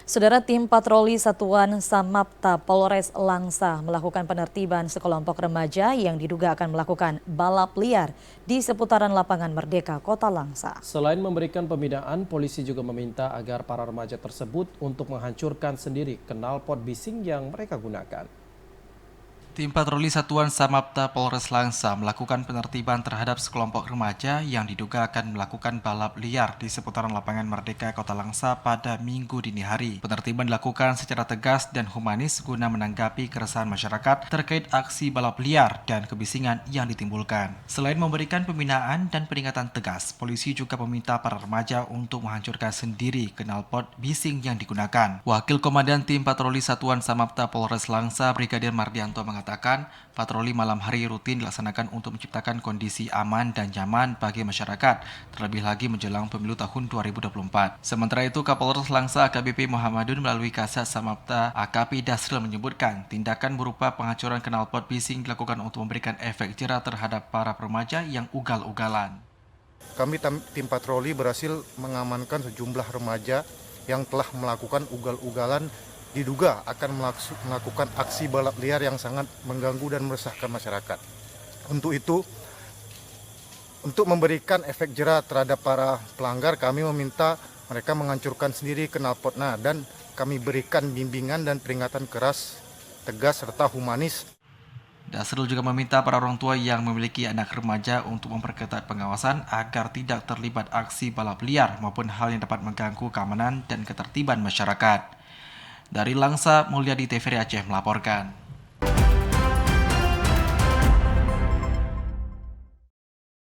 Saudara, tim patroli Satuan Samapta Polres Langsa melakukan penertiban sekelompok remaja yang diduga akan melakukan balap liar di seputaran lapangan Merdeka, Kota Langsa. Selain memberikan pembinaan, polisi juga meminta agar para remaja tersebut untuk menghancurkan sendiri knalpot bising yang mereka gunakan. Tim patroli Satuan Samapta Polres Langsa melakukan penertiban terhadap sekelompok remaja yang diduga akan melakukan balap liar di seputaran lapangan Merdeka Kota Langsa pada Minggu dini hari. Penertiban dilakukan secara tegas dan humanis guna menanggapi keresahan masyarakat terkait aksi balap liar dan kebisingan yang ditimbulkan. Selain memberikan pembinaan dan peringatan tegas, polisi juga meminta para remaja untuk menghancurkan sendiri knalpot bising yang digunakan. Wakil Komandan Tim Patroli Satuan Samapta Polres Langsa, Brigadir Mardianto mengatakan, patroli malam hari rutin dilaksanakan untuk menciptakan kondisi aman dan nyaman bagi masyarakat, terlebih lagi menjelang pemilu tahun 2024. Sementara itu, Kapolres Langsa AKBP Muhammadun melalui Kasat Samapta AKP Dasril menyebutkan tindakan berupa penghancuran knalpot bising dilakukan untuk memberikan efek jera terhadap para remaja yang ugal-ugalan. Kami tim patroli berhasil mengamankan sejumlah remaja yang telah melakukan ugal-ugalan, diduga akan melakukan aksi balap liar yang sangat mengganggu dan meresahkan masyarakat. Untuk itu, untuk memberikan efek jera terhadap para pelanggar, kami meminta mereka menghancurkan sendiri knalpotnya dan kami berikan bimbingan dan peringatan keras, tegas, serta humanis. Dasril juga meminta para orang tua yang memiliki anak remaja untuk memperketat pengawasan agar tidak terlibat aksi balap liar maupun hal yang dapat mengganggu keamanan dan ketertiban masyarakat. Dari Langsa, Mulyadi TVRI Aceh melaporkan.